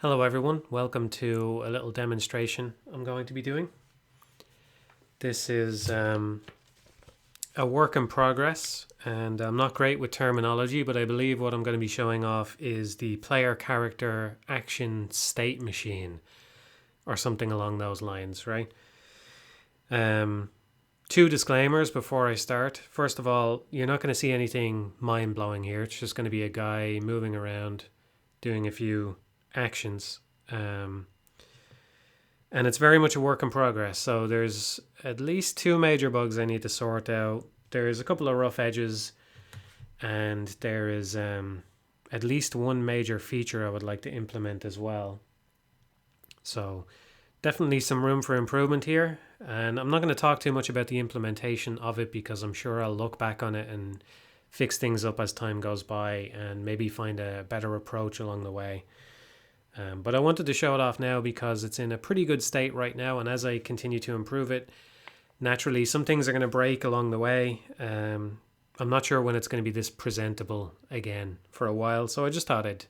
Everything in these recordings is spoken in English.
Hello everyone, welcome to a little demonstration I'm going to be doing. This is a work in progress, and I'm not great with terminology, but I believe what I'm going to be showing off is the player character action state machine or something along those lines, right? Two disclaimers before I start. First of all, you're not going to see anything mind-blowing here. It's just going to be a guy moving around doing a few actions. And it's very much a work in progress. So there's at least two major bugs I need to sort out. There's a couple of rough edges, and there is at least one major feature I would like to implement as well. So definitely some room for improvement here. And I'm not going to talk too much about the implementation of it because I'm sure I'll look back on it and fix things up as time goes by and maybe find a better approach along the way. But I wanted to show it off now because it's in a pretty good state right now, and as I continue to improve it, naturally some things are going to break along the way. I'm not sure when it's going to be this presentable again for a while, so I just thought I'd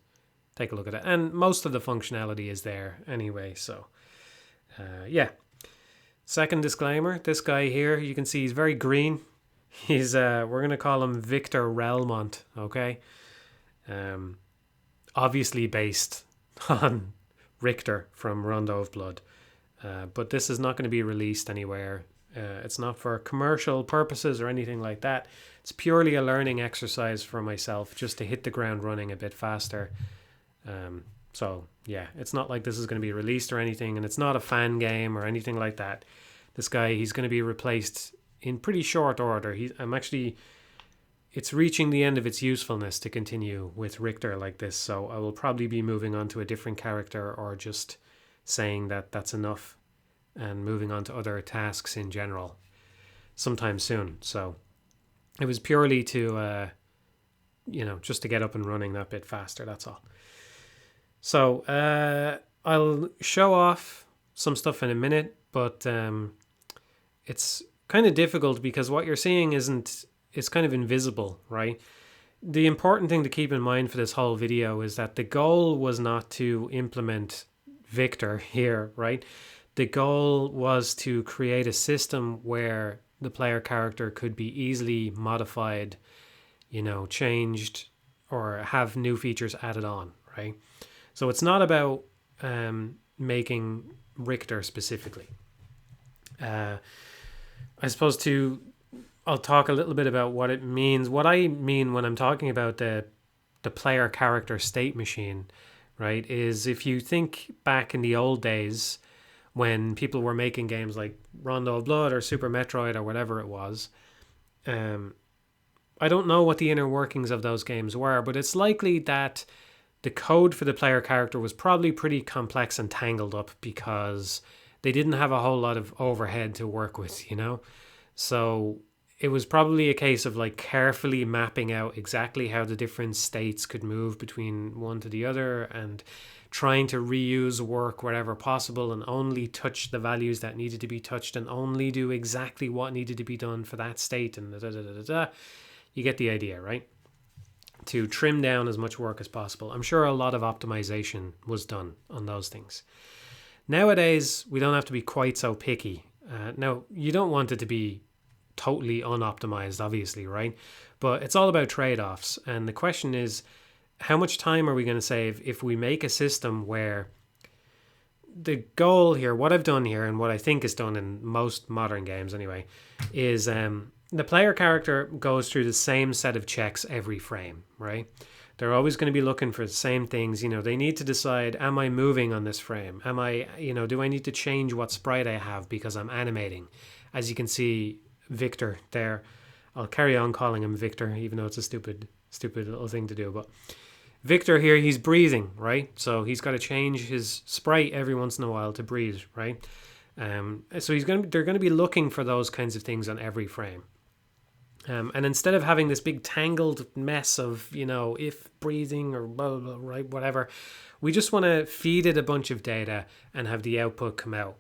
take a look at it. And most of the functionality is there anyway, so yeah. Second disclaimer, this guy here, you can see he's very green. He's we're going to call him Victor Relmont, okay? Obviously based on Richter from Rondo of Blood. But this is not going to be released anywhere. It's not for commercial purposes or anything like that. It's purely a learning exercise for myself just to hit the ground running a bit faster. So, yeah, it's not like this is going to be released or anything, and it's not a fan game or anything like that. This guy, he's going to be replaced in pretty short order. It's reaching the end of its usefulness to continue with Richter like this, so I will probably be moving on to a different character or just saying that that's enough and moving on to other tasks in general sometime soon. So it was purely to, just to get up and running that bit faster, that's all. So I'll show off some stuff in a minute, but it's kind of difficult because what you're seeing it's kind of invisible, right? The important thing to keep in mind for this whole video is that the goal was not to implement Victor here, right? The goal was to create a system where the player character could be easily modified, changed, or have new features added on, right? So it's not about making Richter specifically. I suppose I'll talk a little bit about what it means. What I mean when I'm talking about the player character state machine, right, is if you think back in the old days when people were making games like Rondo of Blood or Super Metroid or whatever it was, I don't know what the inner workings of those games were, but it's likely that the code for the player character was probably pretty complex and tangled up because they didn't have a whole lot of overhead to work with, So it was probably a case of like carefully mapping out exactly how the different states could move between one to the other and trying to reuse work wherever possible and only touch the values that needed to be touched and only do exactly what needed to be done for that state and You get the idea, right? To trim down as much work as possible. I'm sure a lot of optimization was done on those things. Nowadays, we don't have to be quite so picky. Now, you don't want it to be totally unoptimized, obviously, right? But it's all about trade-offs. And the question is, how much time are we going to save if we make a system where the goal here, what I've done here, and what I think is done in most modern games anyway, is the player character goes through the same set of checks every frame, right? They're always going to be looking for the same things. They need to decide, am I moving on this frame? Am I, do I need to change what sprite I have because I'm animating? As you can see, Victor there, I'll carry on calling him Victor, even though it's a stupid little thing to do. But Victor here, he's breathing, right? So he's got to change his sprite every once in a while to breathe, right? So they're going to be looking for those kinds of things on every frame. And instead of having this big tangled mess of, if breathing or blah, blah, blah, right, whatever, we just want to feed it a bunch of data and have the output come out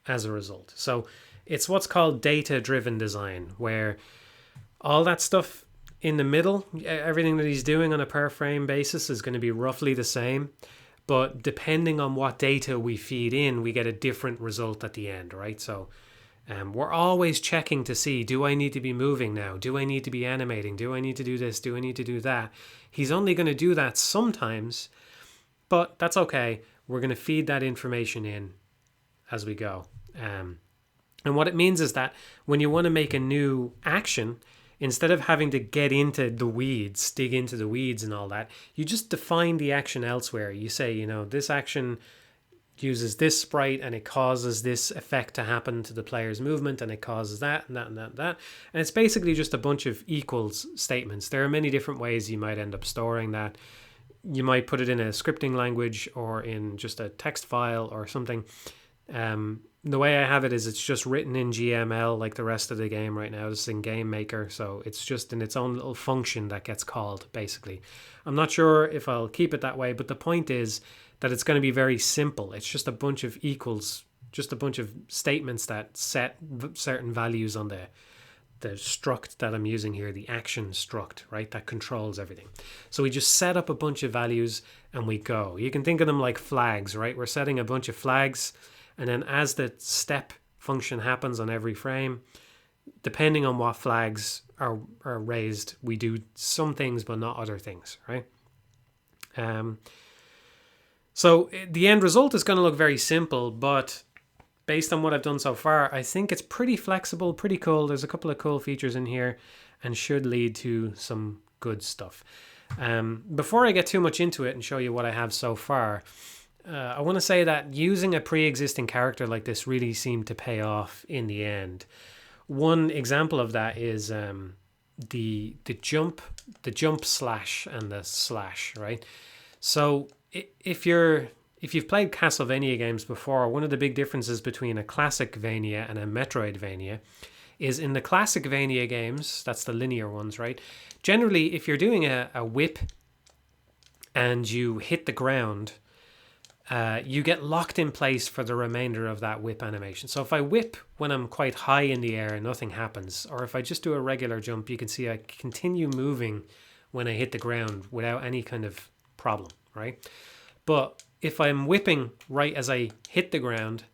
as a result. So it's what's called data-driven design, where all that stuff in the middle, everything that he's doing on a per frame basis is going to be roughly the same. but depending on what data we feed in, we get a different result at the end, right? So we're always checking to see, do I need to be moving now? Do I need to be animating? Do I need to do this? Do I need to do that? He's only going to do that sometimes, but that's okay. We're going to feed that information in as we go. And what it means is that when you want to make a new action, instead of having to get into the weeds, dig into the weeds and all that, you just define the action elsewhere. You say, this action uses this sprite and it causes this effect to happen to the player's movement, and it causes that and that and that and that. And it's basically just a bunch of equals statements. There are many different ways you might end up storing that. You might put it in a scripting language or in just a text file or something. The way I have it is it's just written in GML like the rest of the game right now. This is in Game Maker, so it's just in its own little function that gets called, basically. I'm not sure if I'll keep it that way, but the point is that it's going to be very simple. It's just a bunch of equals, just a bunch of statements that set certain values on the struct that I'm using here, the action struct, right? That controls everything. So we just set up a bunch of values and we go. You can think of them like flags, right? We're setting a bunch of flags, and then as the step function happens on every frame, depending on what flags are raised, we do some things but not other things, right? So the end result is going to look very simple, but based on what I've done so far, I think it's pretty flexible, pretty cool. There's a couple of cool features in here and should lead to some good stuff. Before I get too much into it and show you what I have so far, I want to say that using a pre-existing character like this really seemed to pay off in the end. One example of that is the jump slash and the slash, right? So if you've played Castlevania games before, one of the big differences between a Classicvania and a Metroidvania is in the Classicvania games, that's the linear ones, right? Generally, if you're doing a whip and you hit the ground, you get locked in place for the remainder of that whip animation. So if I whip when I'm quite high in the air and nothing happens, or if I just do a regular jump, you can see I continue moving when I hit the ground without any kind of problem, right? But if I'm whipping right as I hit the ground,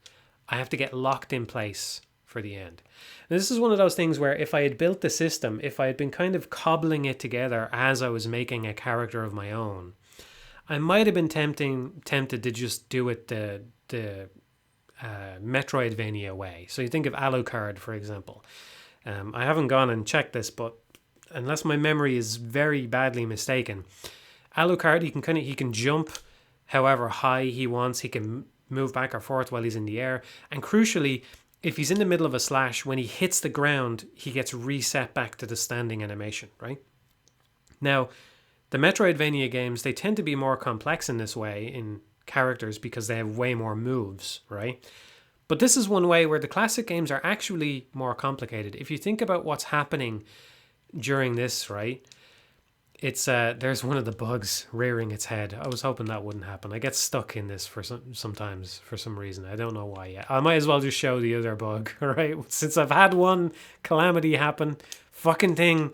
I have to get locked in place for the end. And this is one of those things where if I had built the system, if I had been kind of cobbling it together as I was making a character of my own, I might have been tempted to just do it the Metroidvania way. So you think of Alucard, for example. I haven't gone and checked this, but unless my memory is very badly mistaken, Alucard, he can jump however high he wants. He can move back or forth while he's in the air. And crucially, if he's in the middle of a slash, when he hits the ground, he gets reset back to the standing animation, right? Now, the Metroidvania games, they tend to be more complex in this way in characters because they have way more moves, right? But this is one way where the classic games are actually more complicated. If you think about what's happening during this, right? It's there's one of the bugs rearing its head. I was hoping that wouldn't happen. I get stuck in this sometimes for some reason. I don't know why yet. I might as well just show the other bug, right? Since I've had one calamity happen, fucking thing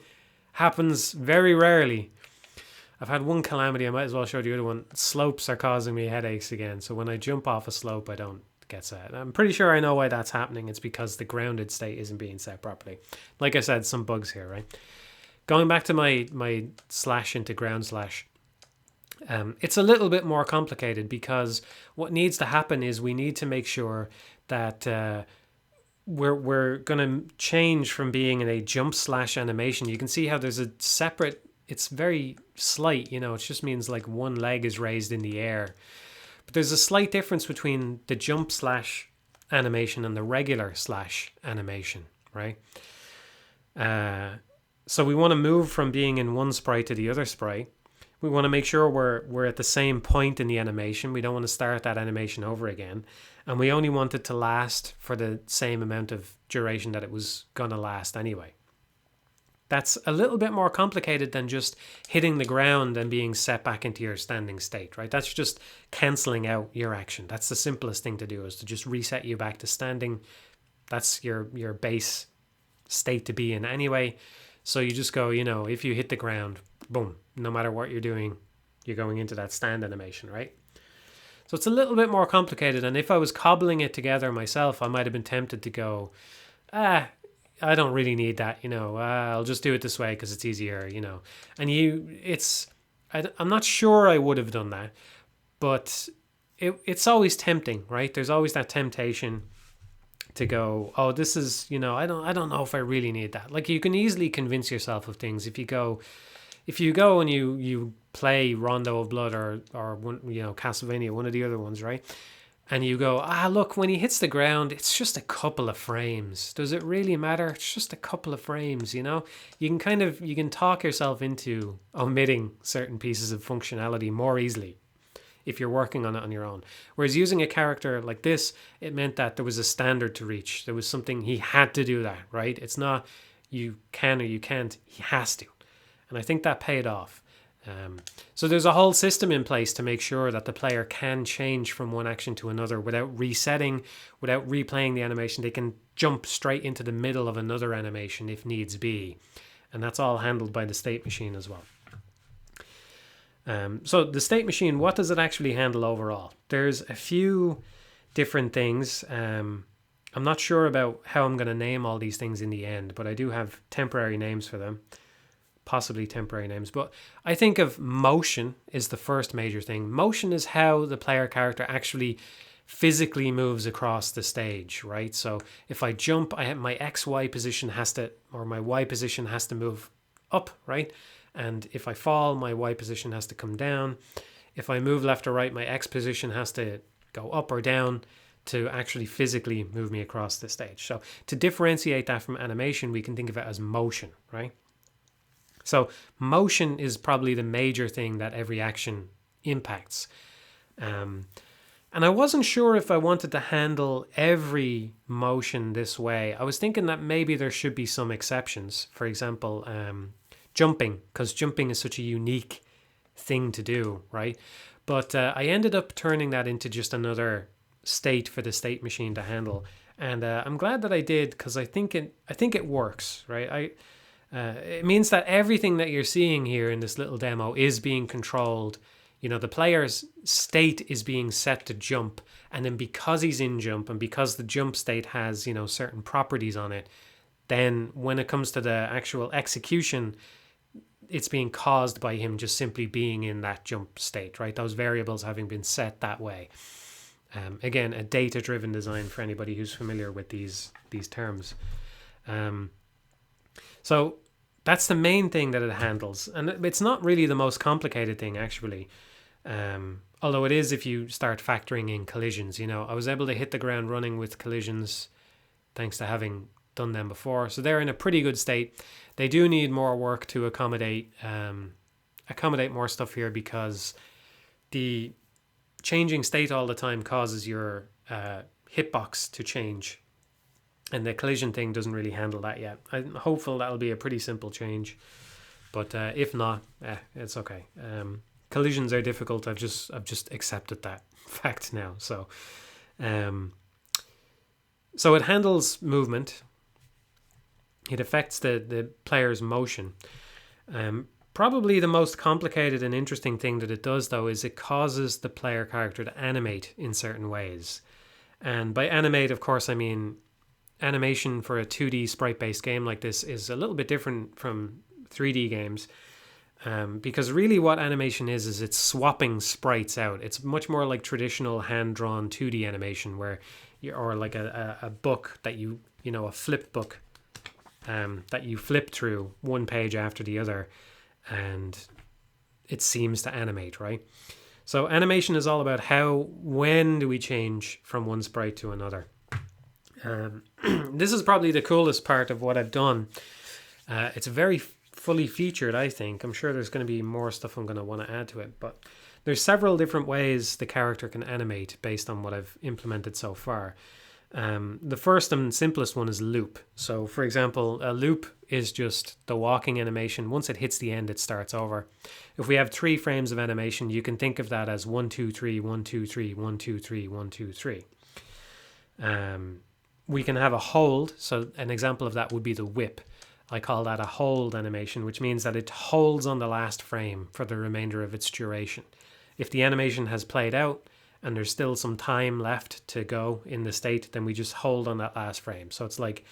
happens very rarely. I've had one calamity, I might as well show the other one. Slopes are causing me headaches again, so when I jump off a slope, I don't get set. I'm pretty sure I know why that's happening. It's because the grounded state isn't being set properly. Like I said, some bugs here, right? Going back to my slash into ground slash, it's a little bit more complicated because what needs to happen is we need to make sure that we're going to change from being in a jump slash animation. You can see how there's a separate, it's very slight, it just means like one leg is raised in the air. But there's a slight difference between the jump slash animation and the regular slash animation, right? So we want to move from being in one sprite to the other sprite. We want to make sure we're at the same point in the animation. We don't want to start that animation over again. And we only want it to last for the same amount of duration that it was going to last anyway. That's a little bit more complicated than just hitting the ground and being set back into your standing state, right? That's just cancelling out your action. That's the simplest thing to do, is to just reset you back to standing. That's your base state to be in anyway. So you just go, if you hit the ground, boom, no matter what you're doing, you're going into that stand animation, right? So it's a little bit more complicated. And if I was cobbling it together myself, I might have been tempted to go, I don't really need that, I'll just do it this way because it's easier, And I'm not sure I would have done that, but it's always tempting, right? There's always that temptation to go, oh, this is, I don't know if I really need that. Like, you can easily convince yourself of things if you go and you play Rondo of Blood or Castlevania, one of the other ones, right? And you go, look, when he hits the ground, it's just a couple of frames. Does it really matter? It's just a couple of frames, You can talk yourself into omitting certain pieces of functionality more easily if you're working on it on your own. Whereas using a character like this, it meant that there was a standard to reach. There was something, he had to do that, right? It's not you can or you can't, he has to. And I think that paid off. So there's a whole system in place to make sure that the player can change from one action to another without resetting, without replaying the animation. They can jump straight into the middle of another animation if needs be. And that's all handled by the state machine as well. So the state machine, what does it actually handle overall? There's a few different things. I'm not sure about how I'm going to name all these things in the end, but I do have temporary names for them. Possibly temporary names, but I think of motion is the first major thing. Motion is how the player character actually physically moves across the stage, right? So if I jump, my XY position or my Y position has to move up, right? And if I fall, my Y position has to come down. If I move left or right, my X position has to go up or down to actually physically move me across the stage. So to differentiate that from animation, we can think of it as motion, right? So motion is probably the major thing that every action impacts. And I wasn't sure if I wanted to handle every motion this way. I was thinking that maybe there should be some exceptions. For example, jumping, because jumping is such a unique thing to do, right? But I ended up turning that into just another state for the state machine to handle. And I'm glad that I did, because I think it works, right? It means that everything that you're seeing here in this little demo is being controlled. The player's state is being set to jump, and then because he's in jump and because the jump state has, certain properties on it, then when it comes to the actual execution, it's being caused by him just simply being in that jump state, right? Those variables having been set that way. Again, a data-driven design for anybody who's familiar with these terms. So that's the main thing that it handles. And it's not really the most complicated thing, actually. Although it is if you start factoring in collisions. I was able to hit the ground running with collisions thanks to having done them before. So they're in a pretty good state. They do need more work to accommodate more stuff here, because the changing state all the time causes your hitbox to change. And the collision thing doesn't really handle that yet. I'm hopeful that'll be a pretty simple change. But if not, it's okay. Collisions are difficult. I've just accepted that fact now. So it handles movement. It affects the player's motion. Probably the most complicated and interesting thing that it does, though, is it causes the player character to animate in certain ways. And by animate, of course, I mean animation for a 2D sprite-based game like this is a little bit different from 3D games, because really what animation is it's swapping sprites out. It's much more like traditional hand-drawn 2D animation, or like a book that a flip book that you flip through one page after the other, and it seems to animate, right? So animation is all about when do we change from one sprite to another. This is probably the coolest part of what I've done. It's very fully featured, I think. I'm sure there's going to be more stuff I'm going to want to add to it, but there's several different ways the character can animate based on what I've implemented so far. The first and simplest one is loop. So, for example, a loop is just the walking animation. Once it hits the end, it starts over. If we have 3 frames of animation, you can think of that as 1, 2, 3, 1, 2, 3, 1, 2, 3, 1, 2, 3. We can have a hold. So an example of that would be the whip. I call that a hold animation, which means that it holds on the last frame for the remainder of its duration. If the animation has played out and there's still some time left to go in the state, then we just hold on that last frame. So it's like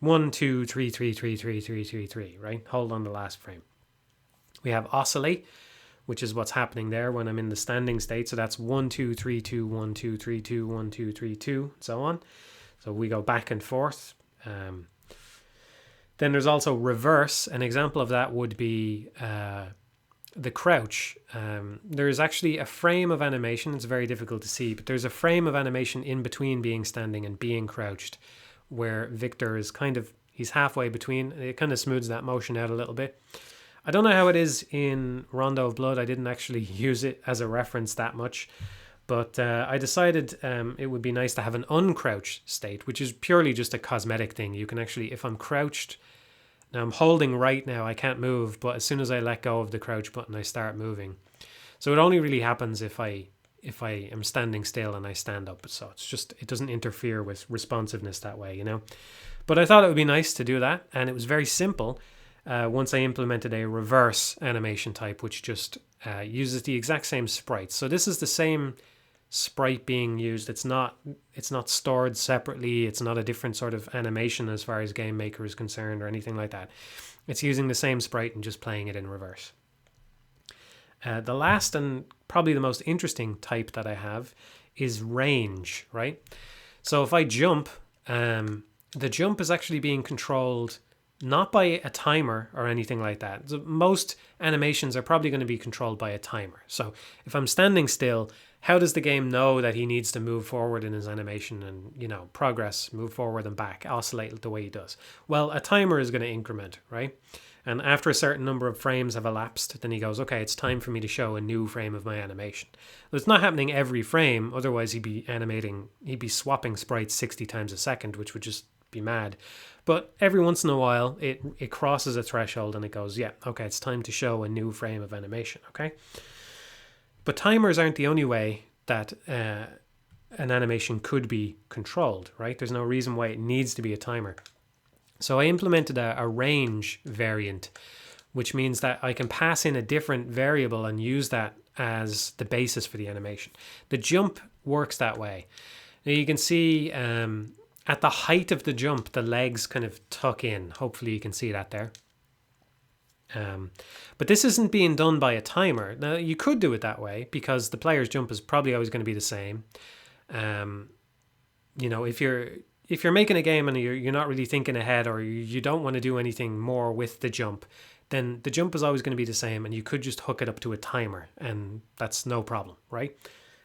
1, 2, 3, 3, 3, 3, 3, 3, 3, right? Hold on the last frame. We have oscillate, which is what's happening there when I'm in the standing state. So that's 1, 2, 3, 2, 1, 2, 3, 2, 1, 2, 3, 2, and so on. So we go back and forth. Then there's also reverse. An example of that would be the crouch. There's actually a frame of animation. It's very difficult to see, but there's a frame of animation in between being standing and being crouched, where Victor is he's halfway between. It kind of smooths that motion out a little bit. I don't know how it is in Rondo of Blood. I didn't actually use it as a reference that much, but I decided it would be nice to have an uncrouched state, which is purely just a cosmetic thing. You can actually, if I'm crouched, now I'm holding right now, I can't move, but as soon as I let go of the crouch button, I start moving. So it only really happens if I am standing still and I stand up. So it doesn't interfere with responsiveness that way, you know. But I thought it would be nice to do that, and it was very simple. Once I implemented a reverse animation type, which just uses the exact same sprites. So this is the same sprite being used. It's not stored separately. It's not a different sort of animation as far as Game Maker is concerned or anything like that. It's using the same sprite and just playing it in reverse. The last and probably the most interesting type that I have is range, right? So if I jump, the jump is actually being controlled not by a timer or anything like that. So most animations are probably going to be controlled by a timer. So if I'm standing still, how does the game know that he needs to move forward in his animation and, you know, progress, move forward and back, oscillate the way he does? Well, a timer is going to increment, right? And after a certain number of frames have elapsed, then he goes, okay, it's time for me to show a new frame of my animation. Well, it's not happening every frame. Otherwise, he'd be swapping sprites 60 times a second, which would just be mad. But every once in a while, it crosses a threshold and it goes, yeah, okay, it's time to show a new frame of animation, okay? But timers aren't the only way that an animation could be controlled, right? There's no reason why it needs to be a timer. So I implemented a range variant, which means that I can pass in a different variable and use that as the basis for the animation. The jump works that way. Now you can see at the height of the jump, the legs kind of tuck in. Hopefully you can see that there. But this isn't being done by a timer. Now you could do it that way because the player's jump is probably always going to be the same. You know, if you're making a game and you're not really thinking ahead, or you don't want to do anything more with the jump, then the jump is always going to be the same, and you could just hook it up to a timer, and that's no problem, right?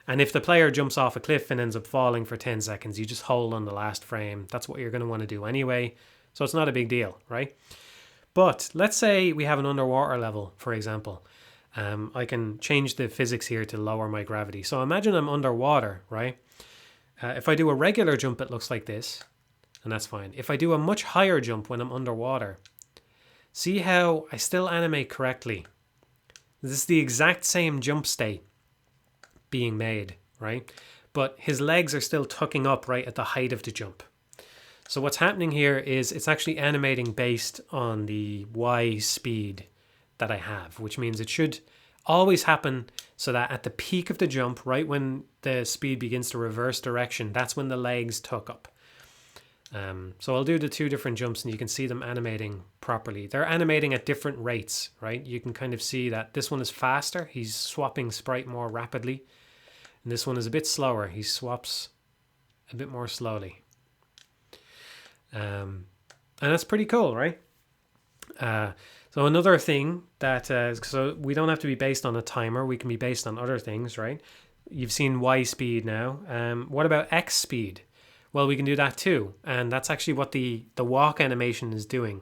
And if the player jumps off a cliff and ends up falling for 10 seconds, you just hold on the last frame. That's what you're going to want to do anyway, so it's not a big deal, right? But let's say we have an underwater level, for example. I can change the physics here to lower my gravity. So imagine I'm underwater, right? If I do a regular jump, it looks like this, and that's fine. If I do a much higher jump when I'm underwater, see how I still animate correctly. This is the exact same jump state being made, right? But his legs are still tucking up right at the height of the jump. So what's happening here is it's actually animating based on the Y speed that I have, which means it should always happen so that at the peak of the jump, right when the speed begins to reverse direction, that's when the legs tuck up. So I'll do the two different jumps and you can see them animating properly. They're animating at different rates, right? You can kind of see that this one is faster. He's swapping sprite more rapidly. And this one is a bit slower. He swaps a bit more slowly. And that's pretty cool, right? So another thing that, so we don't have to be based on a timer. We can be based on other things, right? You've seen Y speed now. What about X speed? Well, we can do that too. And that's actually what the walk animation is doing.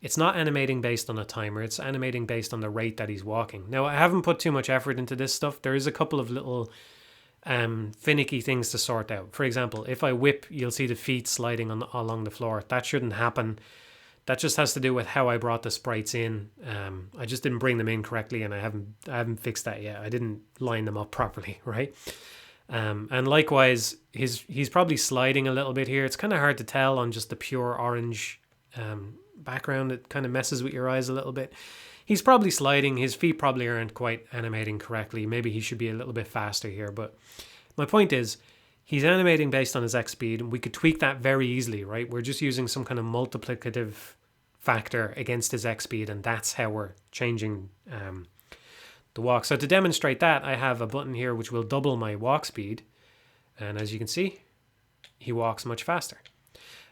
It's not animating based on a timer. It's animating based on the rate that he's walking. Now, I haven't put too much effort into this stuff. There is a couple of little finicky things to sort out. For example, if I whip, you'll see the feet sliding along the floor. That shouldn't happen. That just has to do with how I brought the sprites in. I just didn't bring them in correctly, and I haven't fixed that yet. I didn't line them up properly, right? And likewise, he's probably sliding a little bit here. It's kind of hard to tell on just the pure orange background. It kind of messes with your eyes a little bit. He's probably sliding. His feet probably aren't quite animating correctly. Maybe he should be a little bit faster here, but My point is, he's animating based on his X speed, and we could tweak that very easily, right? We're just using some kind of multiplicative factor against his X speed, and that's how we're changing the walk. So to demonstrate that, I have a button here which will double my walk speed, and as you can see, he walks much faster.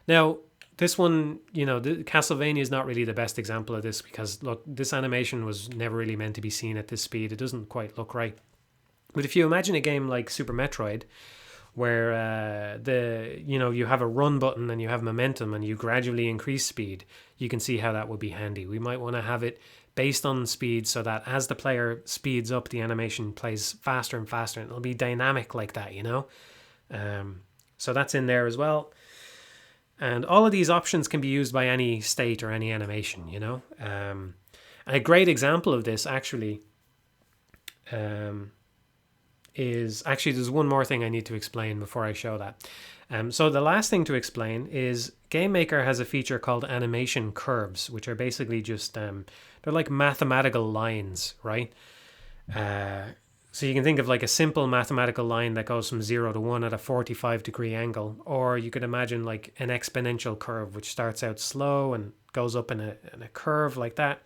Now, this one, Castlevania is not really the best example of this because, look, this animation was never really meant to be seen at this speed. It doesn't quite look right. But if you imagine a game like Super Metroid, where you have a run button and you have momentum and you gradually increase speed, you can see how that would be handy. We might want to have it based on speed so that as the player speeds up, the animation plays faster and faster, and it'll be dynamic like that, So that's in there as well. And all of these options can be used by any state or any animation, And a great example of this actually is there's one more thing I need to explain before I show that. So the last thing to explain is GameMaker has a feature called animation curves, which are basically just they're like mathematical lines, right? So you can think of like a simple mathematical line that goes from 0 to 1 at a 45-degree angle, or you could imagine like an exponential curve which starts out slow and goes up in a curve like that.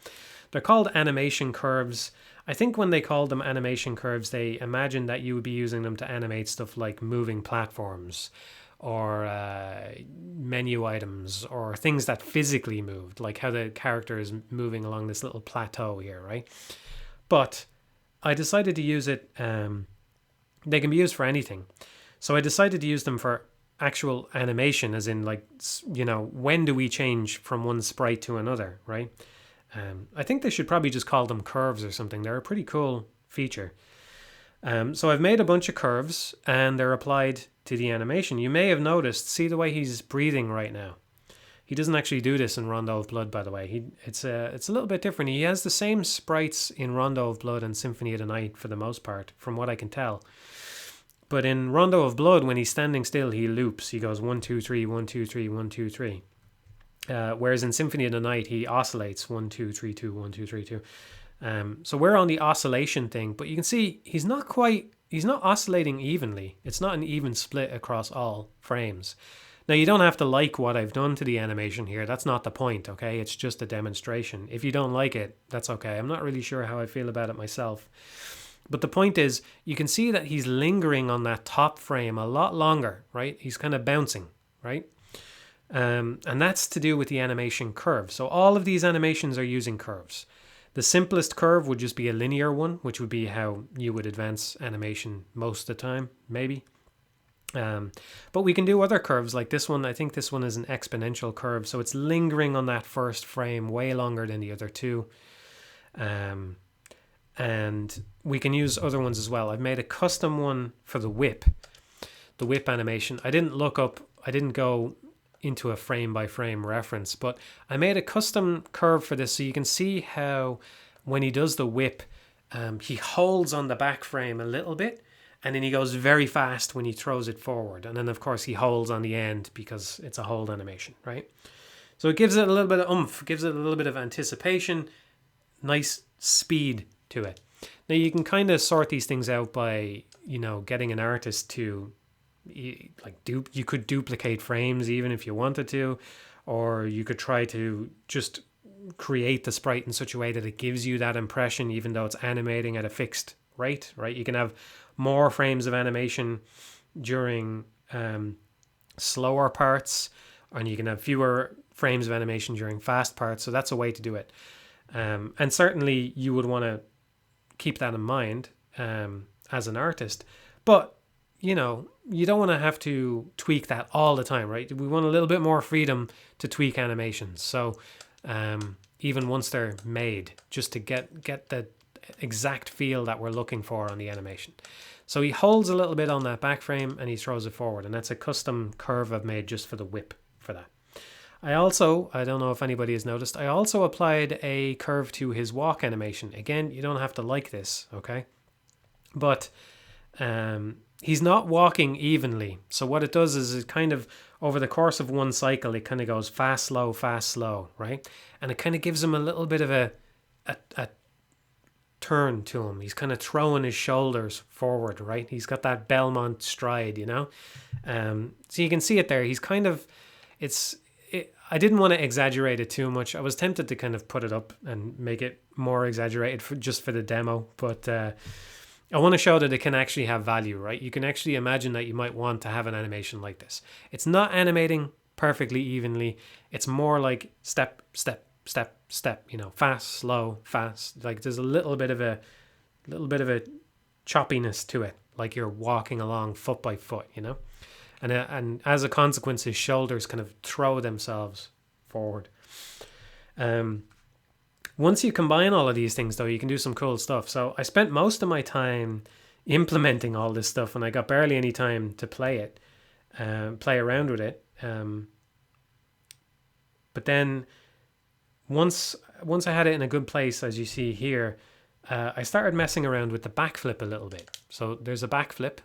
They're called animation curves. I think when they called them animation curves, they imagined that you would be using them to animate stuff like moving platforms or menu items or things that physically moved, like how the character is moving along this little plateau here, right? But I decided to use it, they can be used for anything. So I decided to use them for actual animation, as in like, when do we change from one sprite to another, right? I think they should probably just call them curves or something. They're a pretty cool feature. So I've made a bunch of curves and they're applied to the animation. You may have noticed, see the way he's breathing right now. He doesn't actually do this in Rondo of Blood, by the way. It's a little bit different. He has the same sprites in Rondo of Blood and Symphony of the Night for the most part, from what I can tell. But in Rondo of Blood, when he's standing still, he loops. He goes 1, 2, 3, 1, 2, 3, 1, 2, 3. Whereas in Symphony of the Night, he oscillates 1, 2, 3, 2, 1, 2, 3, 2. So we're on the oscillation thing, but you can see he's not oscillating evenly. It's not an even split across all frames. Now, you don't have to like what I've done to the animation here. That's not the point, okay? It's just a demonstration. If you don't like it, that's okay. I'm not really sure how I feel about it myself. But the point is, you can see that he's lingering on that top frame a lot longer, right? He's kind of bouncing, right? And that's to do with the animation curve. So all of these animations are using curves. The simplest curve would just be a linear one, which would be how you would advance animation most of the time, maybe. But we can do other curves like this one. I think this one is an exponential curve, so it's lingering on that first frame way longer than the other two. And we can use other ones as well. I've made a custom one for the whip animation. I didn't go into a frame by frame reference, but I made a custom curve for this so you can see how when he does the whip, he holds on the back frame a little bit, and then he goes very fast when he throws it forward. And then, of course, he holds on the end because it's a hold animation, right? So it gives it a little bit of oomph, gives it a little bit of anticipation, nice speed to it. Now, you can kind of sort these things out by, getting an artist to, you could duplicate frames even if you wanted to, or you could try to just create the sprite in such a way that it gives you that impression even though it's animating at a fixed rate, right? You can have more frames of animation during slower parts, and you can have fewer frames of animation during fast parts. So that's a way to do it. And certainly you would want to keep that in mind as an artist. But, you don't want to have to tweak that all the time, right? We want a little bit more freedom to tweak animations. So even once they're made, just to get the exact feel that we're looking for on the animation. So he holds a little bit on that back frame and he throws it forward, and that's a custom curve I've made just for the whip for that. I don't know if anybody has noticed, I also applied a curve to his walk animation. Again, you don't have to like this, okay? But he's not walking evenly. So what it does is it kind of, over the course of one cycle, it kind of goes fast, slow, right? And it kind of gives him a little bit of a turn to him. He's kind of throwing his shoulders forward, right? He's got that Belmont stride, you know? So you can see it there. He's kind of, I didn't want to exaggerate it too much. I was tempted to kind of put it up and make it more exaggerated just for the demo, but I want to show that it can actually have value, right? You can actually imagine that you might want to have an animation like this. It's not animating perfectly evenly. It's more like step, step, step, step, you know, fast, slow, fast. Like there's a little bit of a choppiness to it, like you're walking along foot by foot, you know? And as a consequence, his shoulders kind of throw themselves forward. Once you combine all of these things, though, you can do some cool stuff. So I spent most of my time implementing all this stuff, and I got barely any time to play it, play around with it. But then once I had it in a good place, as you see here, I started messing around with the backflip a little bit. So there's a backflip,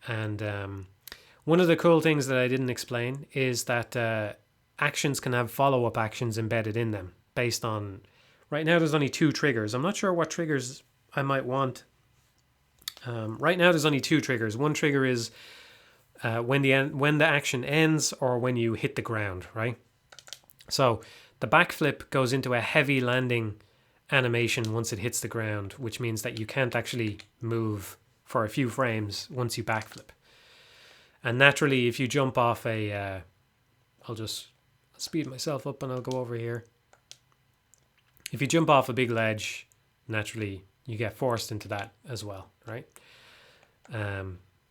and one of the cool things that I didn't explain is that actions can have follow-up actions embedded in them based on... Right now there's only 2 triggers. I'm not sure what triggers I might want. Right now there's only 2 triggers. One trigger is when the action ends or when you hit the ground, right? So the backflip goes into a heavy landing animation once it hits the ground, which means that you can't actually move for a few frames once you backflip. And naturally, if you jump off I'll just speed myself up and I'll go over here. If you jump off a big ledge, naturally you get forced into that as well, right?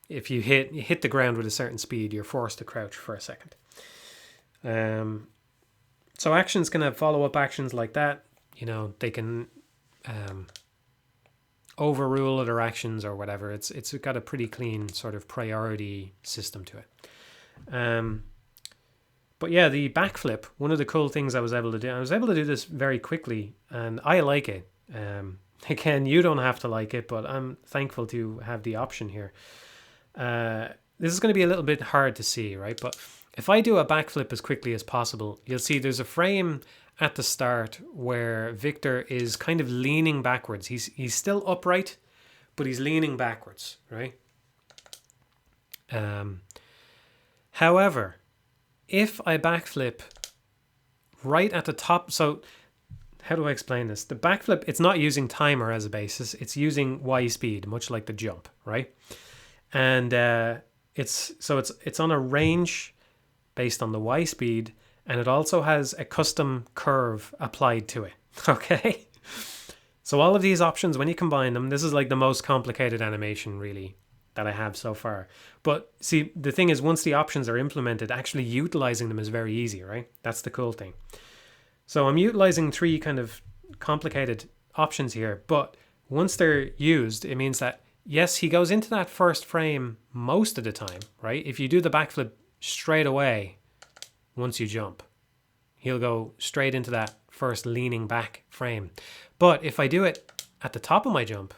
If you hit the ground with a certain speed, you're forced to crouch for a second. So actions can have follow-up actions like that. You know, they can overrule other actions or whatever. It's got a pretty clean sort of priority system to it. But yeah, the backflip, one of the cool things I was able to do this very quickly, and I like it. Again, you don't have to like it, but I'm thankful to have the option here. This is going to be a little bit hard to see, right? But if I do a backflip as quickly as possible, you'll see there's a frame at the start where Victor is kind of leaning backwards. He's still upright, but he's leaning backwards, right? However, if I backflip right at the top, so how do I explain this? The backflip, it's not using timer as a basis. It's using Y speed, much like the jump, right? And it's on a range based on the Y speed, and it also has a custom curve applied to it, okay? So all of these options, when you combine them, this is like the most complicated animation really that I have so far. But see, the thing is, once the options are implemented, actually utilizing them is very easy, right? That's the cool thing. So I'm utilizing 3 kind of complicated options here, but once they're used, it means that, yes, he goes into that first frame most of the time, right? If you do the backflip straight away, once you jump, he'll go straight into that first leaning back frame. But if I do it at the top of my jump,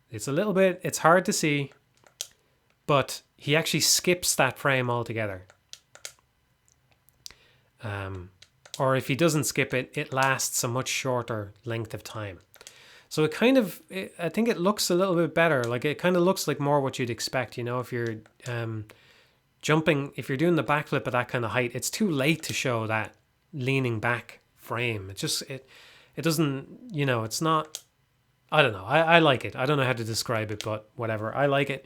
it's hard to see, but he actually skips that frame altogether. Or if he doesn't skip it, it lasts a much shorter length of time. So I think it looks a little bit better. Like it kind of looks like more what you'd expect, you know, if you're jumping, if you're doing the backflip at that kind of height, it's too late to show that leaning back frame. It doesn't, you know, it's not, I don't know. I like it. I don't know how to describe it, but whatever. I like it.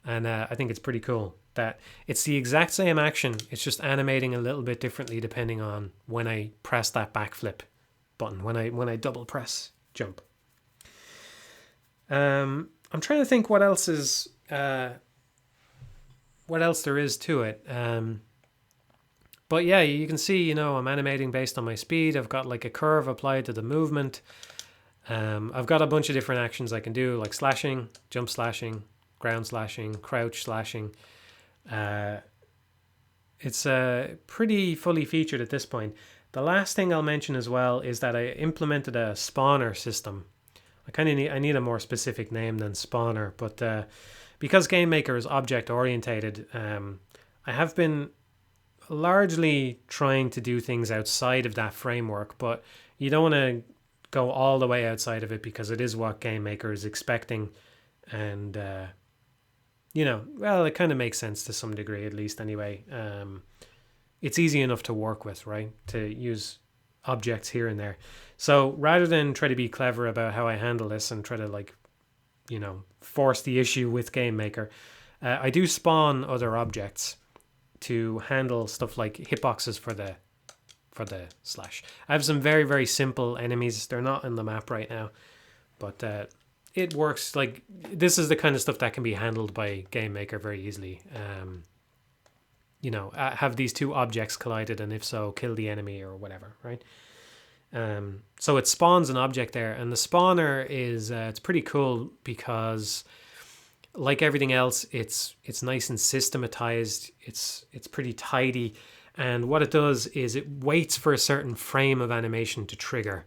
And I think it's pretty cool that it's the exact same action. It's just animating a little bit differently depending on when I press that backflip button, when I double press jump. I'm trying to think what else there is to it. But yeah, you can see, you know, I'm animating based on my speed. I've got like a curve applied to the movement. I've got a bunch of different actions I can do, like slashing, jump slashing, ground slashing, crouch slashing. It's pretty fully featured at this point. The last thing I'll mention as well is that I implemented a spawner system. I need a more specific name than spawner, but because Game Maker is object orientated, I have been largely trying to do things outside of that framework, but you don't want to go all the way outside of it because it is what Game Maker is expecting. And, well, it kind of makes sense to some degree, at least anyway. It's easy enough to work with, right? To use objects here and there. So rather than try to be clever about how I handle this and try to force the issue with Game Maker, I do spawn other objects to handle stuff like hitboxes for the slash. I have some very, very simple enemies. They're not in the map right now, but it works. Like, this is the kind of stuff that can be handled by Game Maker very easily. Have these two objects collided, and if so, kill the enemy or whatever, right? So it spawns an object there, and the spawner is it's pretty cool because, like everything else, it's nice and systematized. It's pretty tidy, and what it does is it waits for a certain frame of animation to trigger,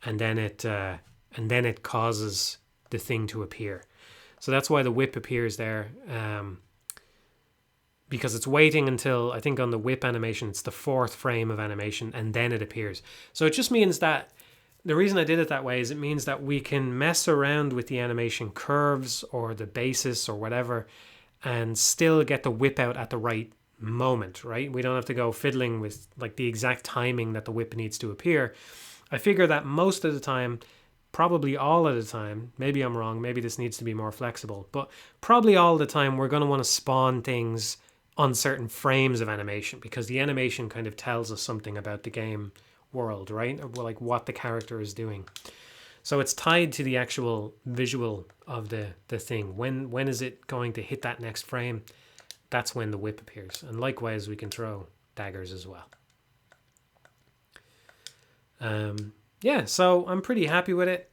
and then it causes the thing to appear. So that's why the whip appears there. Because it's waiting until, I think on the whip animation, it's the fourth frame of animation, and then it appears. So it just means that, the reason I did it that way is it means that we can mess around with the animation curves or the basis or whatever, and still get the whip out at the right moment, right? We don't have to go fiddling with like the exact timing that the whip needs to appear. I figure that most of the time, probably all of the time, maybe I'm wrong, maybe this needs to be more flexible, but probably all the time we're going to want to spawn things on certain frames of animation, because the animation kind of tells us something about the game world, right? Or like what the character is doing. So it's tied to the actual visual of the thing. When is it going to hit that next frame? That's when the whip appears. And likewise, we can throw daggers as well. So I'm pretty happy with it.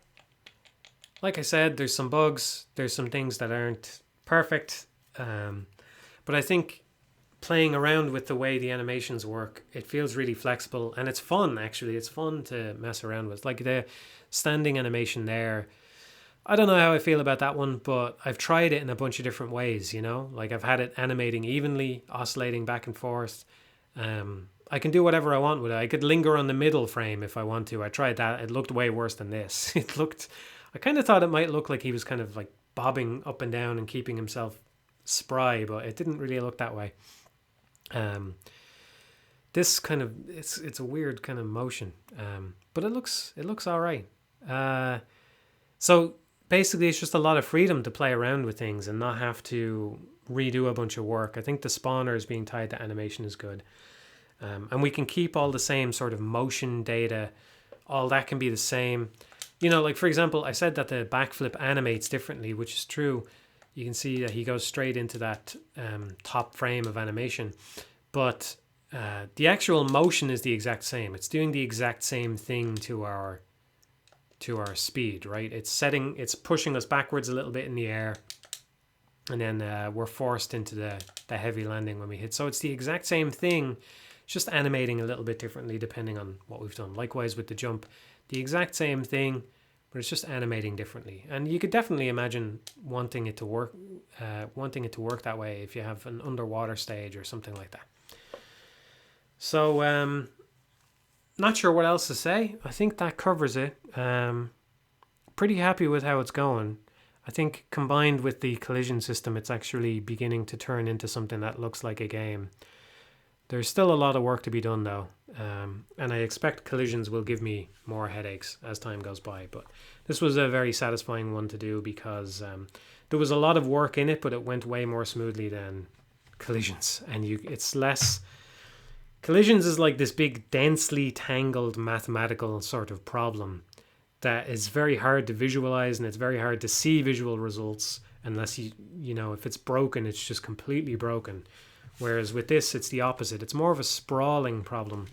Like I said, there's some bugs. There's some things that aren't perfect. But I think playing around with the way the animations work, it feels really flexible, and it's fun, actually. It's fun to mess around with. Like the standing animation there, I don't know how I feel about that one, but I've tried it in a bunch of different ways, Like I've had it animating evenly, oscillating back and forth. I can do whatever I want with it. I could linger on the middle frame if I want to. I tried that. It looked way worse than this. I kind of thought it might look like he was kind of like bobbing up and down and keeping himself spry, but it didn't really look that way. This kind of, it's a weird kind of motion, but it looks all right. So basically it's just a lot of freedom to play around with things and not have to redo a bunch of work. I think the spawners being tied to animation is good. And we can keep all the same sort of motion data. All that can be the same. Like for example, I said that the backflip animates differently, which is true. You can see that he goes straight into that top frame of animation. But the actual motion is the exact same. It's doing the exact same thing to our speed, right? It's pushing us backwards a little bit in the air. And then we're forced into the heavy landing when we hit. So it's the exact same thing, just animating a little bit differently depending on what we've done. Likewise with the jump, the exact same thing, but it's just animating differently. And you could definitely imagine wanting it to work that way if you have an underwater stage or something like that. So, not sure what else to say. I think that covers it. Pretty happy with how it's going. I think combined with the collision system, it's actually beginning to turn into something that looks like a game. There's still a lot of work to be done though, and I expect collisions will give me more headaches as time goes by, but this was a very satisfying one to do because there was a lot of work in it, but it went way more smoothly than collisions. And it's less... Collisions is like this big, densely tangled mathematical sort of problem that is very hard to visualize, and it's very hard to see visual results unless if it's broken, it's just completely broken. Whereas with this, it's the opposite. It's more of a sprawling problem,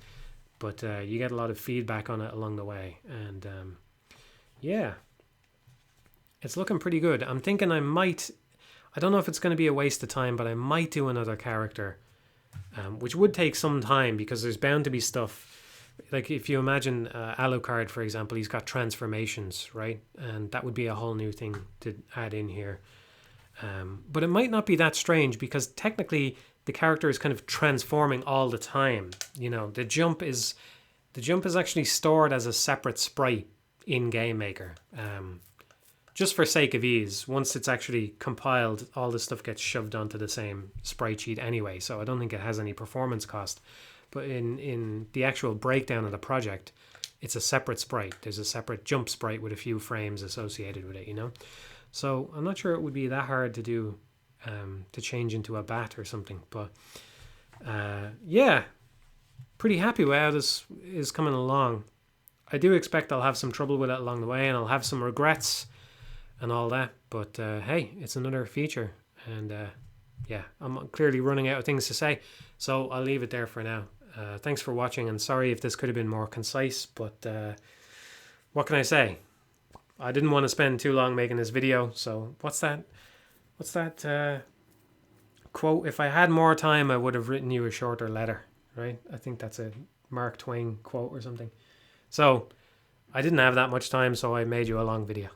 but you get a lot of feedback on it along the way. And it's looking pretty good. I'm thinking I don't know if it's going to be a waste of time, but I might do another character, which would take some time because there's bound to be stuff. Like if you imagine Alucard, for example, he's got transformations, right? And that would be a whole new thing to add in here. But it might not be that strange because technically the character is kind of transforming all the time. The jump is actually stored as a separate sprite in Game Maker. Just for sake of ease, once it's actually compiled, all this stuff gets shoved onto the same sprite sheet anyway, so I don't think it has any performance cost. But in the actual breakdown of the project, it's a separate sprite. There's a separate jump sprite with a few frames associated with it, you know? So I'm not sure it would be that hard to do, to change into a bat or something. But yeah, pretty happy with how this is coming along. I do expect I'll have some trouble with it along the way, and I'll have some regrets and all that. But hey, it's another feature. And yeah, I'm clearly running out of things to say. So I'll leave it there for now. Thanks for watching, and sorry if this could have been more concise, but what can I say? I didn't want to spend too long making this video, so what's that quote? If I had more time, I would have written you a shorter letter, right? I think that's a Mark Twain quote or something. So I didn't have that much time, so I made you a long video.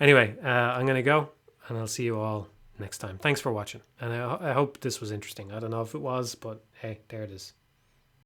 Anyway, I'm going to go, and I'll see you all next time. Thanks for watching, and I hope this was interesting. I don't know if it was, but hey, there it is.